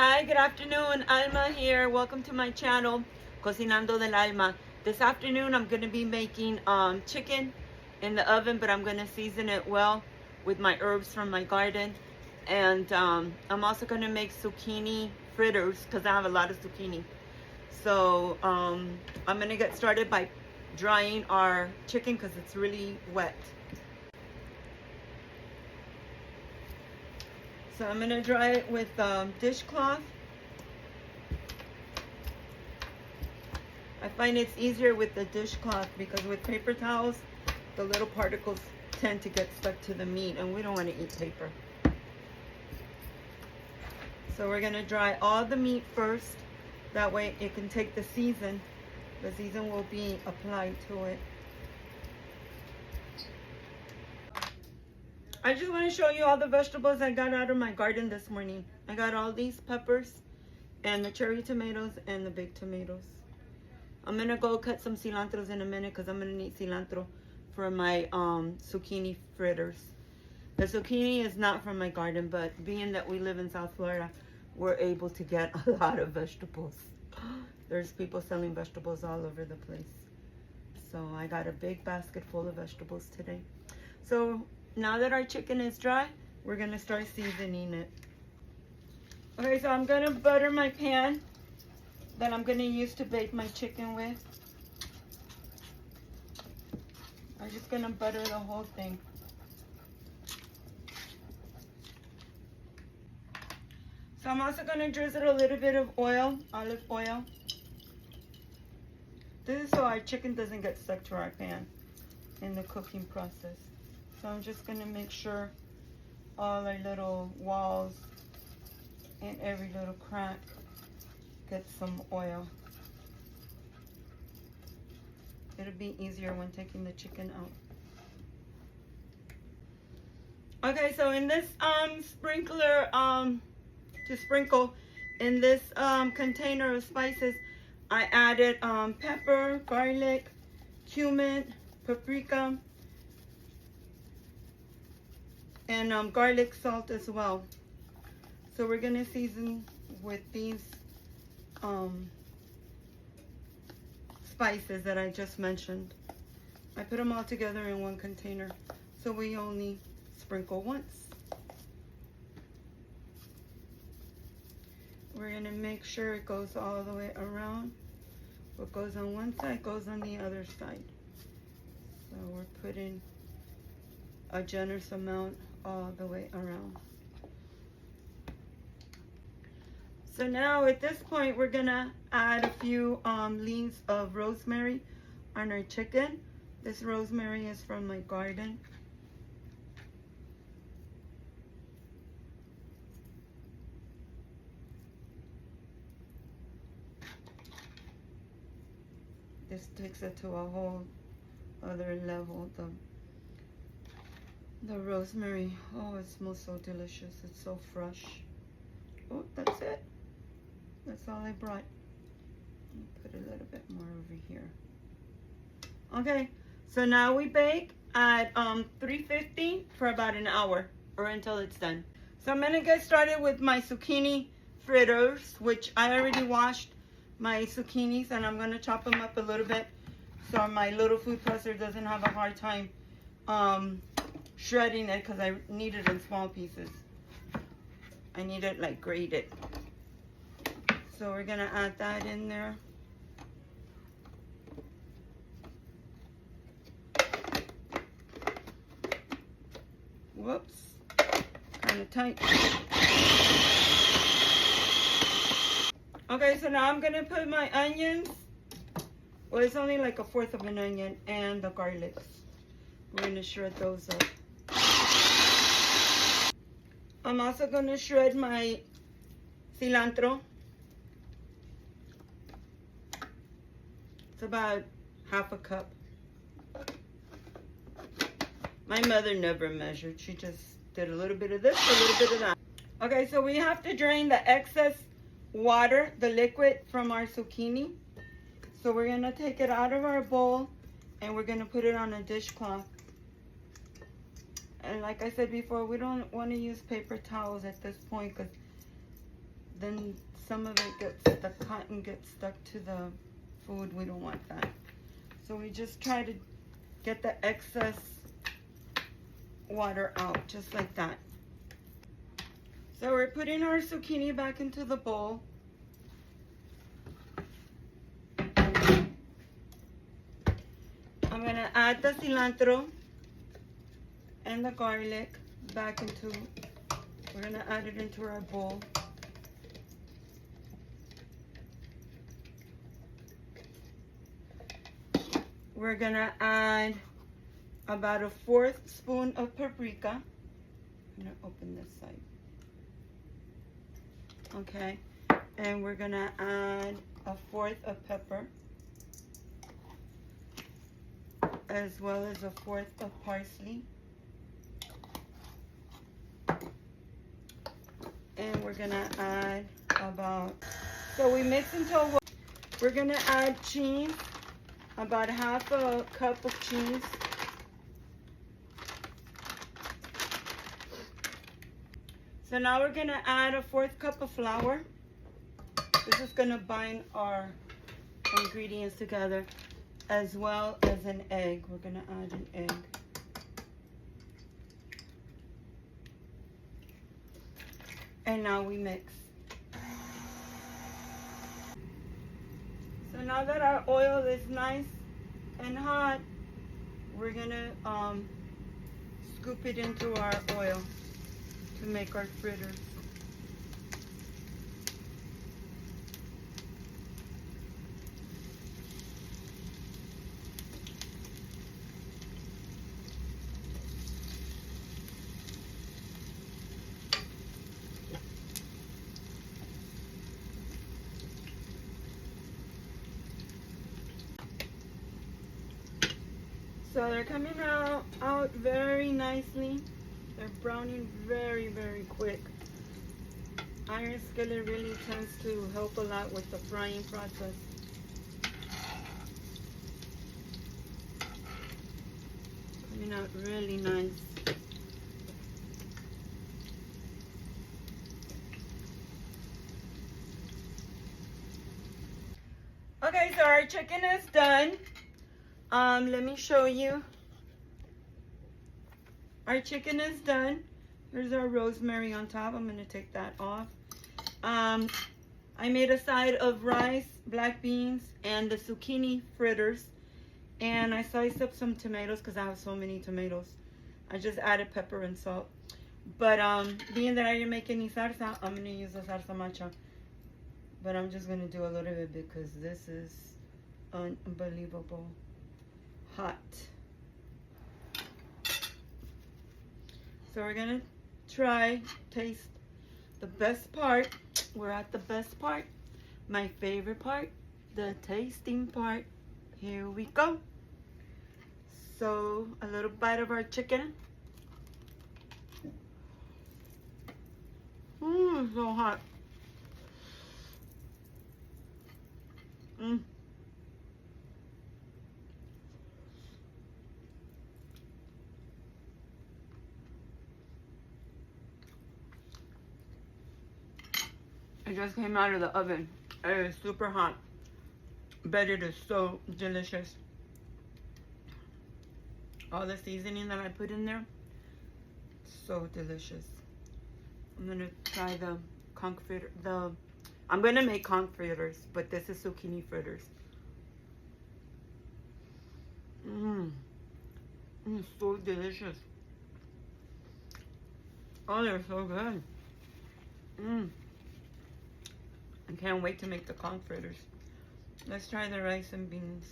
Hi, good afternoon. Alma here. Welcome to my channel, Cocinando del Alma. This afternoon, I'm going to be making chicken in the oven, but I'm going to season it well with my herbs from my garden. And I'm also going to make zucchini fritters because I have a lot of zucchini. So I'm going to get started by drying our chicken because it's really wet. So I'm going to dry it with dishcloth. I find it's easier with the dishcloth because with paper towels, the little particles tend to get stuck to the meat, and we don't want to eat paper. So we're going to dry all the meat first. That way it can take the season. The season will be applied to it. I just want to show you all the vegetables I got out of my garden this morning. I got all these peppers and the cherry tomatoes and the big tomatoes. I'm going to go cut some cilantros in a minute because I'm going to need cilantro for my zucchini fritters. The zucchini is not from my garden, but being that we live in South Florida, we're able to get a lot of vegetables. There's people selling vegetables all over the place. So I got a big basket full of vegetables today. So now that our chicken is dry, we're going to start seasoning it. Okay, so I'm going to butter my pan that I'm going to use to bake my chicken with. I'm just going to butter the whole thing. So I'm also going to drizzle a little bit of oil, olive oil. This is so our chicken doesn't get stuck to our pan in the cooking process. So I'm just going to make sure all our little walls and every little crack gets some oil. It'll be easier when taking the chicken out. Okay, so in this sprinkler, to sprinkle in this container of spices, I added pepper, garlic, cumin, paprika, and garlic salt as well. So we're gonna season with these spices that I just mentioned. I put them all together in one container, so we only sprinkle once. We're gonna make sure it goes all the way around. What goes on one side goes on the other side. So we're putting a generous amount all the way around. So now at this point, we're gonna add a few leaves of rosemary on our chicken. This rosemary is from my garden. This takes it to a whole other level. The rosemary, oh, it smells so delicious. It's so fresh. Oh, that's it. That's all I brought. Put a little bit more over here. Okay, so now we bake at 350 for about an hour or until it's done. So I'm gonna get started with my zucchini fritters, which I already washed my zucchinis, and I'm gonna chop them up a little bit so my little food processor doesn't have a hard time shredding it, because I need it in small pieces. I need it like grated. So we're gonna add that in there. Whoops, kind of tight. Okay, so now I'm gonna put my onions. Well, it's only like 1/4 of an onion, and the garlics. We're gonna shred those up. I'm also gonna shred my cilantro. It's about 1/2 cup. My mother never measured. She just did a little bit of this, a little bit of that. Okay, so we have to drain the excess water, the liquid from our zucchini. So we're gonna take it out of our bowl and we're gonna put it on a dishcloth. And like I said before, we don't want to use paper towels at this point because then some of it gets, the cotton gets stuck to the food. We don't want that. So we just try to get the excess water out, just like that. So we're putting our zucchini back into the bowl. I'm gonna add the cilantro and the garlic back into, we're gonna add it into our bowl. We're gonna add about a 1/4 spoon of paprika. I'm gonna open this side. Okay, and we're gonna add a 1/4 of pepper, as well as a 1/4 of parsley. And we're gonna add about, so we mix until, we're gonna add cheese, about 1/2 cup of cheese. So now we're gonna add a 1/4 cup of flour. This is gonna bind our ingredients together, as well as an egg. We're gonna add an egg. And now we mix. So now that our oil is nice and hot, we're gonna scoop it into our oil to make our fritters. So they're coming out very nicely. They're browning very, very quick. Iron skillet really tends to help a lot with the frying process. Coming out really nice. Okay, so our chicken is done. Let me show you. Our chicken is done. Here's our rosemary on top. I'm gonna take that off. I made a side of rice, black beans, and the zucchini fritters. And I sliced up some tomatoes because I have so many tomatoes. I just added pepper and salt. But being that I didn't make any salsa, I'm gonna use the salsa macha. But I'm just gonna do a little bit because this is unbelievable hot. So we're gonna try, taste the best part. We're at the best part, my favorite part, the tasting part. Here we go. So a little bite of our chicken. It's so hot. It just came out of the oven. It is super hot, but it is so delicious. All the seasoning that I put in there, so delicious. I'm gonna try the conch fritter. I'm gonna make conch fritters, but this is zucchini fritters. It's so delicious. Oh, they're so good. I can't wait to make the conch fritters. Let's try the rice and beans.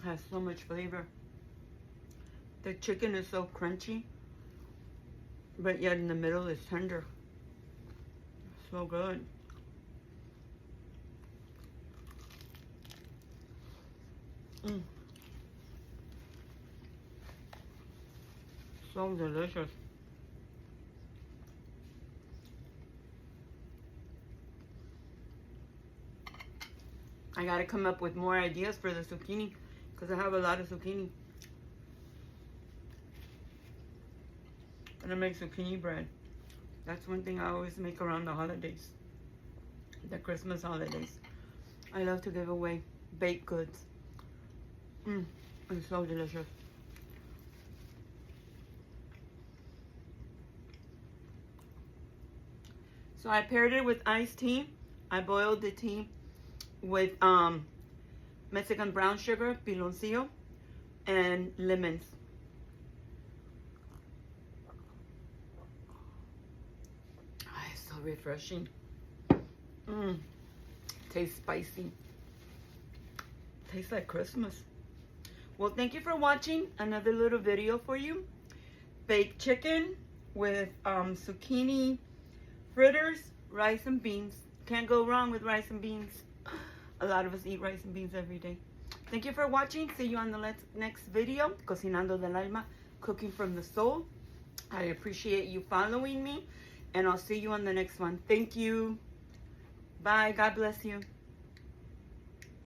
Has so much flavor. The chicken is so crunchy, but yet in the middle is tender. So good. So delicious. I gotta come up with more ideas for the zucchini because I have a lot of zucchini. And I make zucchini bread. That's one thing I always make around the holidays. The Christmas holidays. I love to give away baked goods. It's so delicious. So I paired it with iced tea. I boiled the tea with Mexican brown sugar, piloncillo, and lemons. It's so refreshing. Tastes spicy. Tastes like Christmas. Well, thank you for watching another little video for you. Baked chicken with zucchini fritters, rice and beans. Can't go wrong with rice and beans. A lot of us eat rice and beans every day. Thank you for watching. See you on the next video. Cocinando del Alma, cooking from the soul. I appreciate you following me, and I'll see you on the next one. Thank you. Bye. God bless you.